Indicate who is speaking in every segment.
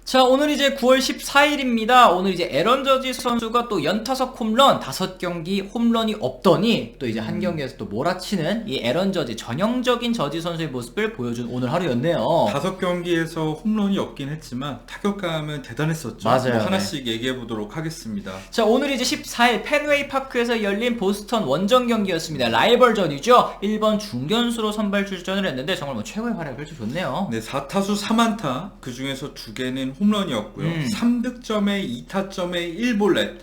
Speaker 1: 자, 오늘 이제 9월 14일입니다. 오늘 이제 에런 저지 선수가 또 연타석 홈런 5경기 홈런이 없더니 또 이제 한 경기에서 또 몰아치는 이 에런 저지 전형적인 저지 선수의 모습을 보여준 오늘 하루였네요.
Speaker 2: 5경기에서 홈런이 없긴 했지만 타격감은 대단했었죠.
Speaker 1: 맞아요.
Speaker 2: 뭐 하나씩 얘기해 보도록 하겠습니다.
Speaker 1: 자, 오늘 이제 14일 펜웨이 파크에서 열린 보스턴 원정 경기였습니다. 라이벌전이죠. 1번 중견수로 선발 출전을 했는데 정말 뭐 최고의 활약을 펼쳐줬네요.
Speaker 2: 네, 4타수 3안타, 그 중에서 2개는 홈런이었고요. 3득점에 2타점에 1볼넷.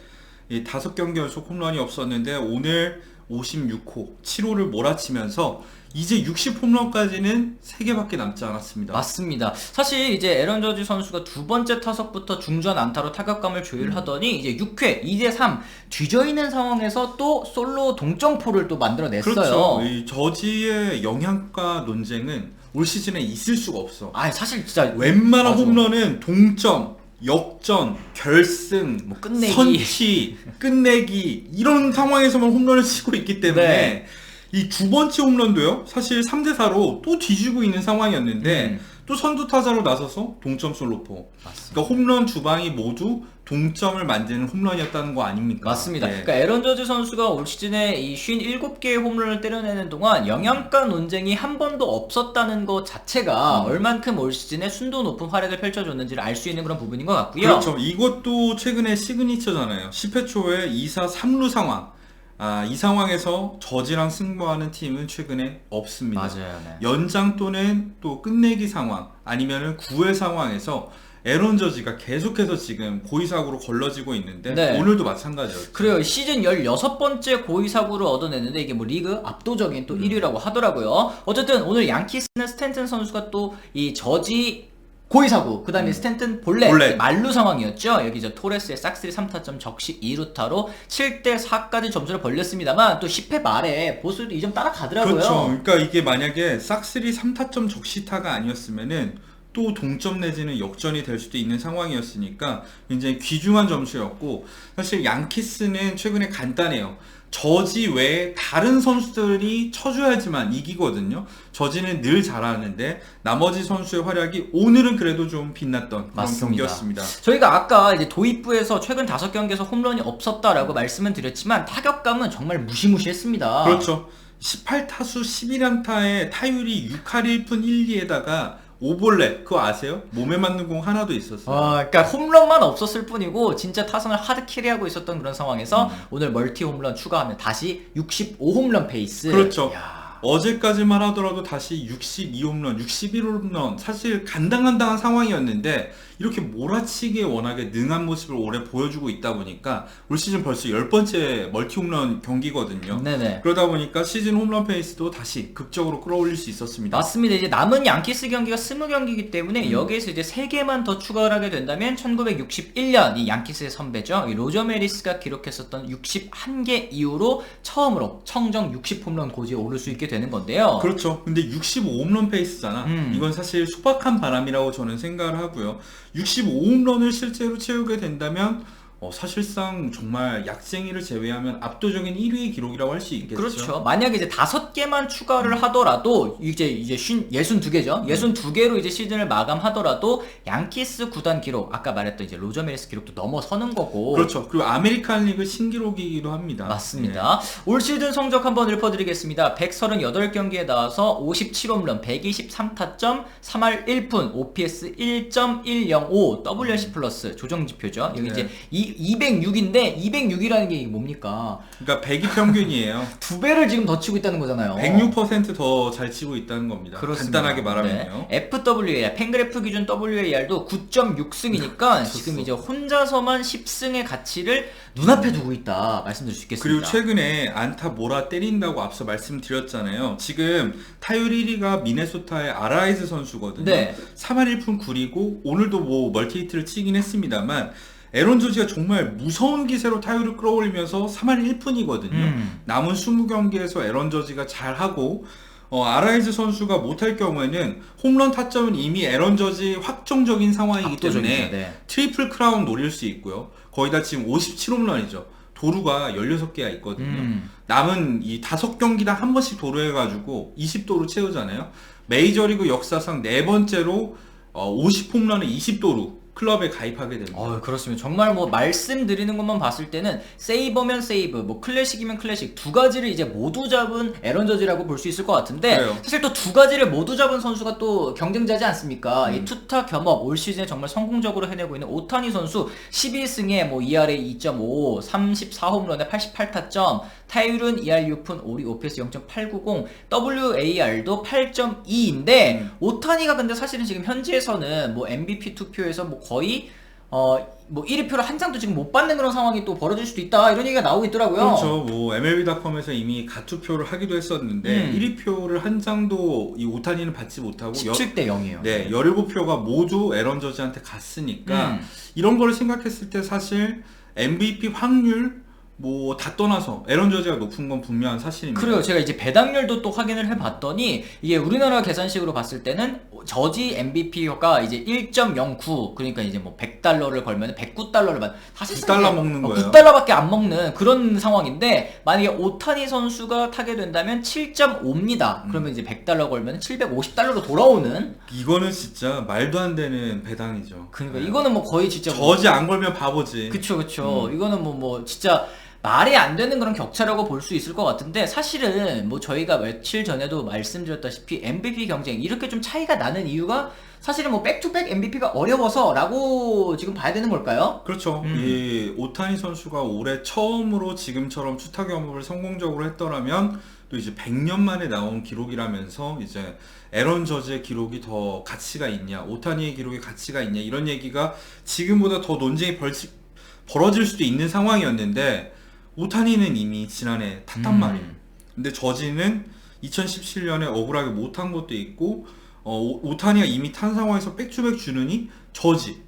Speaker 2: 이 5경기 연속 홈런이 없었는데 오늘 56호, 7호를 몰아치면서 이제 60홈런까지는 3개밖에 남지 않았습니다.
Speaker 1: 맞습니다. 사실 이제 에런 저지 선수가 두 번째 타석부터 중전 안타로 타격감을 조율하더니 이제 6회 2대3 뒤져있는 상황에서 또 솔로 동점포를 또 만들어냈어요.
Speaker 2: 그렇죠. 이 저지의 영향가 논쟁은 올 시즌에 있을 수가 없어.
Speaker 1: 아, 사실 진짜
Speaker 2: 웬만한
Speaker 1: 맞아.
Speaker 2: 홈런은 동점, 역전, 결승,
Speaker 1: 뭐 끝내기.
Speaker 2: 선취, 끝내기 이런 상황에서만 홈런을 치고 있기 때문에
Speaker 1: 네.
Speaker 2: 이 두 번째 홈런도요. 사실 3대4로 또 뒤지고 있는 상황이었는데 또 선두 타자로 나서서 동점 솔로포.
Speaker 1: 맞습니다.
Speaker 2: 그러니까 홈런 두 방이 모두 동점을 만드는 홈런이었다는 거 아닙니까?
Speaker 1: 맞습니다.
Speaker 2: 네.
Speaker 1: 그러니까 에런 저지 선수가 올 시즌에 이 57개의 홈런을 때려내는 동안 영양가 논쟁이 한 번도 없었다는 것 자체가 얼만큼 올 시즌에 순도 높은 활약을 펼쳐줬는지를 알 수 있는 그런 부분인 것 같고요.
Speaker 2: 그렇죠. 이것도 최근에 시그니처잖아요. 10회 초에 2사 3루 상황. 이 상황에서 저지랑 승부하는 팀은 최근에 없습니다.
Speaker 1: 맞아요. 네.
Speaker 2: 연장 또는 또 끝내기 상황 아니면은 9회 상황에서 에런 저지가 계속해서 지금 고의사고로 걸러지고 있는데
Speaker 1: 네.
Speaker 2: 오늘도 마찬가지였죠.
Speaker 1: 그래요. 시즌 16번째 고의 사구를 얻어냈는데 이게 뭐 리그 압도적인 또 1위라고 하더라고요. 어쨌든 오늘 양키스는 스탠튼 선수가 또 이 저지 고의 사구, 그 다음에 스탠튼 볼넷 만루 상황이었죠. 여기 저 토레스의 싹쓸이 3타점 적시 2루타로 7대4까지 점수를 벌렸습니다만 또 10회 말에 보수도 2점 따라가더라고요.
Speaker 2: 그렇죠. 그러니까 이게 만약에 싹쓸이 3타점 적시타가 아니었으면은 또 동점 내지는 역전이 될 수도 있는 상황이었으니까 굉장히 귀중한 점수였고, 사실 양키스는 최근에 간단해요. 저지 외에 다른 선수들이 쳐줘야지만 이기거든요. 저지는 늘 잘하는데 나머지 선수의 활약이 오늘은 그래도 좀 빛났던 그런
Speaker 1: 맞습니다.
Speaker 2: 경기였습니다.
Speaker 1: 저희가 아까 이제 도입부에서 최근 5경기에서 홈런이 없었다라고 말씀은 드렸지만 타격감은 정말 무시무시했습니다.
Speaker 2: 그렇죠. 18타수 11안타에 타율이 6할 1푼 1리에다가 5볼넷, 그거 아세요? 몸에 맞는 공 하나도 있었어요.
Speaker 1: 그러니까 홈런만 없었을 뿐이고 진짜 타선을 하드 캐리하고 있었던 그런 상황에서 오늘 멀티 홈런 추가하면 다시 65홈런 페이스.
Speaker 2: 그렇죠.
Speaker 1: 이야.
Speaker 2: 어제까지만 하더라도 다시 62홈런, 61홈런, 사실 간당간당한 상황이었는데 이렇게 몰아치기에 워낙에 능한 모습을 올해 보여주고 있다 보니까 올 시즌 벌써 10번째 멀티 홈런 경기거든요.
Speaker 1: 네네.
Speaker 2: 그러다 보니까 시즌 홈런 페이스도 다시 극적으로 끌어올릴 수 있었습니다.
Speaker 1: 맞습니다. 이제 남은 양키스 경기가 20경기이기 때문에 여기에서 이제 3개만 더 추가를 하게 된다면 1961년 이 양키스의 선배죠. 이 로저 메리스가 기록했었던 61개 이후로 처음으로 청정 60홈런 고지에 오를 수 있게 되는 건데요.
Speaker 2: 그렇죠. 근데 65홈런 페이스잖아. 이건 사실 소박한 바람이라고 저는 생각을 하고요. 65홈런을 실제로 채우게 된다면 사실상 정말 약쟁이를 제외하면 압도적인 1위의 기록이라고 할 수 있겠죠.
Speaker 1: 그렇죠. 만약에 이제 5개만 추가를 하더라도 이제 62개죠. 62개로 이제 시즌을 마감하더라도 양키스 구단 기록, 아까 말했던 이제 로저 메리스 기록도 넘어서는 거고.
Speaker 2: 그렇죠. 그리고 아메리칸 리그 신기록이기도 합니다.
Speaker 1: 맞습니다. 올 시즌 성적 한번 읊어드리겠습니다. 138경기에 나와서 57홈런, 123타점, 3할 1푼, OPS 1.105, WRC 플러스 조정지표죠. 여기 이제 206인데 206이라는 게 뭡니까?
Speaker 2: 그러니까 100이 평균이에요.
Speaker 1: 2배를 지금 더 치고 있다는 거잖아요.
Speaker 2: 106% 더 잘 치고 있다는 겁니다.
Speaker 1: 그렇습니다.
Speaker 2: 간단하게 말하면요.
Speaker 1: 네. FWAR, 팬그래프 기준 WAR도 9.6승이니까 지금 이제 혼자서만 10승의 가치를 눈앞에 두고 있다 말씀드릴 수 있겠습니다.
Speaker 2: 그리고 최근에 안타 몰아 때린다고 앞서 말씀드렸잖아요. 지금 타율 1위가 미네소타의 아라이즈 선수거든요.
Speaker 1: 네.
Speaker 2: 3할 1푼 9리고 오늘도 뭐 멀티히트를 치긴 했습니다만 에런 저지가 정말 무서운 기세로 타율을 끌어올리면서 3할 1푼이거든요. 남은 20경기에서 에런 저지가 잘하고 아라이즈 선수가 못할 경우에는 홈런 타점은 이미 에런 저지 확정적인 상황이기 때문에
Speaker 1: 네.
Speaker 2: 트리플 크라운 노릴 수 있고요. 거의 다 지금 57홈런이죠. 도루가 16개가 있거든요. 남은 이 5경기당 한 번씩 도루해가지고 20도루 채우잖아요. 메이저리그 역사상 네 번째로 50홈런에 20도루 클럽에 가입하게 됩니다.
Speaker 1: 그렇습니다. 정말 뭐 말씀드리는 것만 봤을 때는 세이버면 세이브, 뭐 클래식이면 클래식 두 가지를 이제 모두 잡은 에런 저지라고 볼 수 있을 것 같은데
Speaker 2: 그래요.
Speaker 1: 사실 또 두 가지를 모두 잡은 선수가 또 경쟁자지 않습니까? 이 투타 겸업 올 시즌에 정말 성공적으로 해내고 있는 오타니 선수 12승에 뭐 ERA 2.5, 34홈런에 88타점, 타율은 2할 6푼, 오리 OPS 0.890, WAR도 8.2인데 오타니가 근데 사실은 지금 현지에서는 뭐 MVP 투표에서 뭐 거의 뭐 1위표를 한 장도 지금 못 받는 그런 상황이 또 벌어질 수도 있다 이런 얘기가 나오고 있더라고요.
Speaker 2: 그렇죠. 뭐 MLB.com에서 이미 가투표를 하기도 했었는데 1위표를 한 장도 이 오타니는 받지 못하고
Speaker 1: 17대 0이에요.
Speaker 2: 네, 17표가 모두 에런 저지한테 갔으니까 이런 거를 생각했을 때 사실 MVP 확률 뭐 다 떠나서 에런 저지가 높은 건 분명한 사실입니다.
Speaker 1: 그래요. 제가 이제 배당률도 또 확인을 해봤더니 이게 우리나라 계산식으로 봤을 때는 저지 MVP가 이제 1.09 그러니까 이제 뭐 100달러를 걸면 109달러를 받. 사실상
Speaker 2: 9달러 먹는 거예요.
Speaker 1: 9달러밖에 안 먹는 그런 상황인데 만약에 오타니 선수가 타게 된다면 7.5입니다. 그러면 이제 100달러 걸면 750달러로 돌아오는.
Speaker 2: 이거는 진짜 말도 안 되는 배당이죠.
Speaker 1: 그러니까
Speaker 2: 네.
Speaker 1: 이거는 뭐 거의 진짜
Speaker 2: 저지 안 걸면 바보지.
Speaker 1: 그쵸. 이거는 뭐 진짜 말이 안 되는 그런 격차라고 볼 수 있을 것 같은데 사실은 뭐 저희가 며칠 전에도 말씀드렸다시피 MVP 경쟁 이렇게 좀 차이가 나는 이유가 사실은 뭐 백투백 MVP가 어려워서라고 지금 봐야 되는 걸까요?
Speaker 2: 그렇죠. 이 오타니 선수가 올해 처음으로 지금처럼 투타 겸업을 성공적으로 했더라면 또 이제 100년 만에 나온 기록이라면서 이제 에런 저지의 기록이 더 가치가 있냐, 오타니의 기록이 가치가 있냐 이런 얘기가 지금보다 더 논쟁이 벌어질 수도 있는 상황이었는데 오타니는 이미 지난해 탔단 말이에요. 근데 저지는 2017년에 억울하게 못한 것도 있고 오타니가 이미 탄 상황에서 백투백 주느니 저지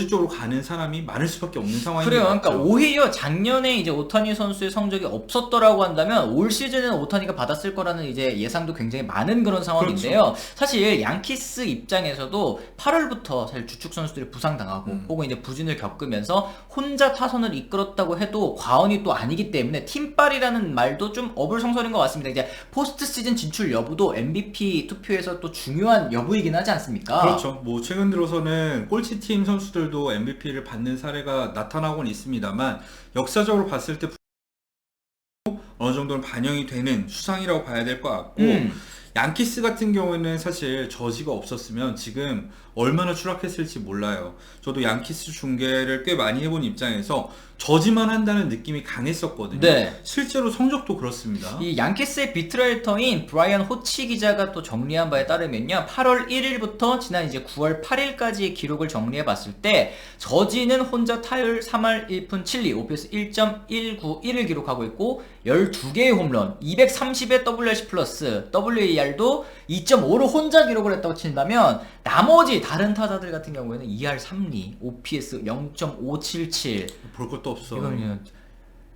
Speaker 2: 쪽으로 가는 사람이 많을 수밖에 없는 상황인
Speaker 1: 그래요.
Speaker 2: 것
Speaker 1: 그러니까
Speaker 2: 같죠.
Speaker 1: 오히려 작년에 이제 오타니 선수의 성적이 없었더라고 한다면 올 시즌은 오타니가 받았을 거라는 이제 예상도 굉장히 많은 그런 상황인데요.
Speaker 2: 그렇죠.
Speaker 1: 사실 양키스 입장에서도 8월부터 사실 주축 선수들이 부상당하고 혹은 이제 부진을 겪으면서 혼자 타선을 이끌었다고 해도 과언이 또 아니기 때문에 팀빨이라는 말도 좀 어불성설인 것 같습니다. 이제 포스트 시즌 진출 여부도 MVP 투표에서 또 중요한 여부이긴 하지 않습니까?
Speaker 2: 그렇죠. 뭐 최근 들어서는 꼴찌팀 선수들도 MVP를 받는 사례가 나타나곤 있습니다만 역사적으로 봤을 때 어느 정도는 반영이 되는 수상이라고 봐야 될 것 같고 양키스 같은 경우에는 사실 저지가 없었으면 지금 얼마나 추락했을지 몰라요. 저도 양키스 중계를 꽤 많이 해본 입장에서 저지만 한다는 느낌이 강했었거든요.
Speaker 1: 네.
Speaker 2: 실제로 성적도 그렇습니다.
Speaker 1: 이 양키스의 비트라이터인 브라이언 호치 기자가 또 정리한 바에 따르면요. 8월 1일부터 지난 이제 9월 8일까지의 기록을 정리해 봤을 때 저지는 혼자 타율 3할 1푼 7리, OPS 1.191을 기록하고 있고 12개의 홈런, 230의 WRC 플러스, WAR도 2.5로 혼자 기록을 했다고 친다면 나머지 다른 타자들 같은 경우에는 2할 3리, OPS 0.577
Speaker 2: 볼 것도 없어.
Speaker 1: 이거는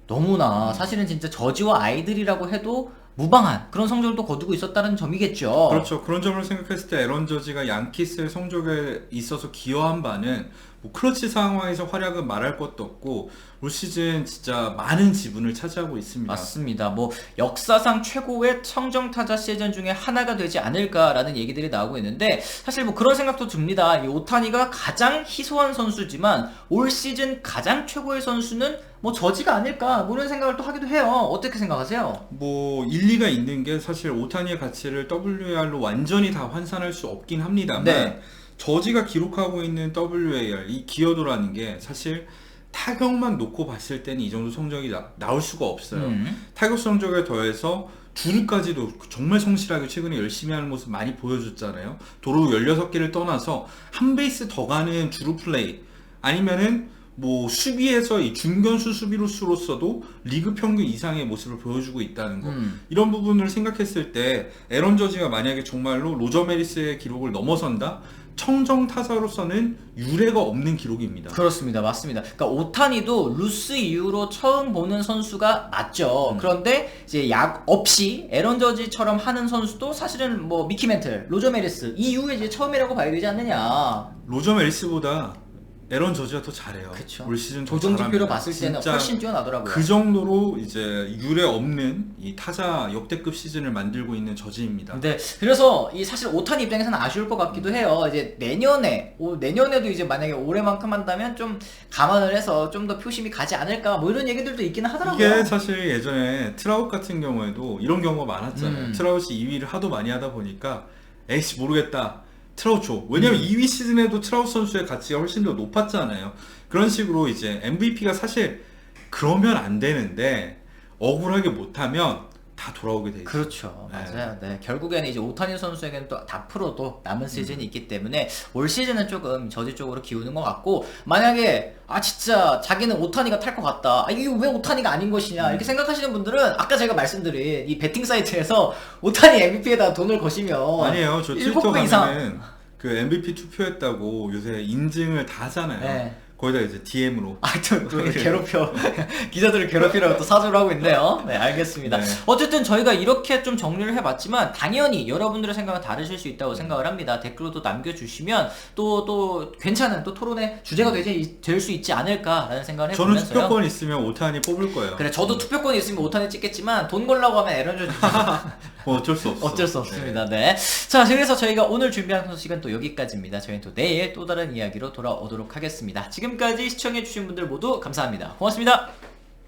Speaker 1: 너무나 사실은 진짜 저지와 아이들이라고 해도 무방한 그런 성적을 또 거두고 있었다는 점이겠죠.
Speaker 2: 그렇죠. 그런 점을 생각했을 때 에런 저지가 양키스의 성적에 있어서 기여한 바는 뭐 클러치 상황에서 활약은 말할 것도 없고 올 시즌 진짜 많은 지분을 차지하고 있습니다.
Speaker 1: 맞습니다. 뭐 역사상 최고의 청정 타자 시즌 중에 하나가 되지 않을까라는 얘기들이 나오고 있는데 사실 뭐 그런 생각도 듭니다. 이 오타니가 가장 희소한 선수지만 올 시즌 가장 최고의 선수는 뭐 저지가 아닐까 뭐 이런 생각을 또 하기도 해요. 어떻게 생각하세요?
Speaker 2: 뭐 일리가 있는 게 사실 오타니의 가치를 WAR로 완전히 다 환산할 수 없긴 합니다만
Speaker 1: 네.
Speaker 2: 저지가 기록하고 있는 WAR 이 기여도라는 게 사실 타격만 놓고 봤을 때는 이 정도 성적이 나올 수가 없어요. 타격 성적에 더해서 주루까지도 정말 성실하게 최근에 열심히 하는 모습 많이 보여줬잖아요. 도루 16개를 떠나서 한 베이스 더 가는 주루 플레이 아니면은 뭐 수비에서 이 중견수 수비로서도 리그 평균 이상의 모습을 보여주고 있다는 거 이런 부분을 생각했을 때 에런 저지가 만약에 정말로 로저 메리스의 기록을 넘어선다? 청정 타자로서는 유례가 없는 기록입니다.
Speaker 1: 그렇습니다. 맞습니다. 그러니까 오타니도 루스 이후로 처음 보는 선수가 맞죠. 그런데 이제 약 없이 에런 저지처럼 하는 선수도 사실은 뭐 미키 멘틀, 로저 메리스 이 이후에 이제 처음이라고 봐야 되지 않느냐.
Speaker 2: 로저 메리스보다 에런 저지가 더 잘해요.
Speaker 1: 그쵸.
Speaker 2: 올 시즌 더
Speaker 1: 조정 지표로
Speaker 2: 잘합니다.
Speaker 1: 봤을 때는
Speaker 2: 진짜
Speaker 1: 훨씬 뛰어나더라고요.
Speaker 2: 그 정도로 이제 유례 없는 이 타자 역대급 시즌을 만들고 있는 저지입니다.
Speaker 1: 네, 그래서 이 사실 오타니 입장에서는 아쉬울 것 같기도 해요. 이제 내년에도 이제 만약에 올해만큼 한다면 좀 감안을 해서 좀 더 표심이 가지 않을까 뭐 이런 얘기들도 있기는 하더라고요.
Speaker 2: 이게 사실 예전에 트라웃 같은 경우에도 이런 경우가 많았잖아요. 트라웃이 2위를 하도 많이 하다 보니까 에이씨 모르겠다. 트라웃 줘. 왜냐면 2위 시즌에도 트라웃 선수의 가치가 훨씬 더 높았잖아요. 그런 식으로 이제 MVP가 사실 그러면 안 되는데 억울하게 못하면 다 돌아오게 돼 있어요.
Speaker 1: 그렇죠.
Speaker 2: 네.
Speaker 1: 맞아요. 네. 결국에는 이제 오타니 선수에게는 또 앞으로도 남은 시즌이 있기 때문에 올 시즌은 조금 저지 쪽으로 기우는 것 같고, 만약에 진짜 자기는 오타니가 탈 것 같다. 이게 왜 오타니가 아닌 것이냐 이렇게 생각하시는 분들은 아까 제가 말씀드린 이 베팅 사이트에서 오타니 MVP에다 돈을 거시면
Speaker 2: 아니에요. 저 트위터
Speaker 1: 7배 이상.
Speaker 2: 가면은 그 MVP 투표했다고 요새 인증을 다 하잖아요.
Speaker 1: 네.
Speaker 2: 거기다 이제 DM으로.
Speaker 1: 또 괴롭혀. 기자들을 괴롭히라고 또 사주를 하고 있네요. 네, 알겠습니다.
Speaker 2: 네.
Speaker 1: 어쨌든 저희가 이렇게 좀 정리를 해봤지만, 당연히 여러분들의 생각은 다르실 수 있다고 생각을 합니다. 댓글로 또 남겨주시면 또 괜찮은 또 토론의 주제가 될 수 있지 않을까라는 생각을
Speaker 2: 저는
Speaker 1: 해보면서요.
Speaker 2: 투표권 있으면 오타니 뽑을 거예요.
Speaker 1: 그래, 저도 투표권이 있으면 오타니 찍겠지만 돈 걸라고 하면 에런 줘주죠.
Speaker 2: 뭐 어쩔 수 없어.
Speaker 1: 어쩔 수 없습니다. 네. 자, 그래서 저희가 오늘 준비한 소식은 또 여기까지입니다. 저희는 또 내일 또 다른 이야기로 돌아오도록 하겠습니다. 지금까지 시청해주신 분들 모두 감사합니다. 고맙습니다.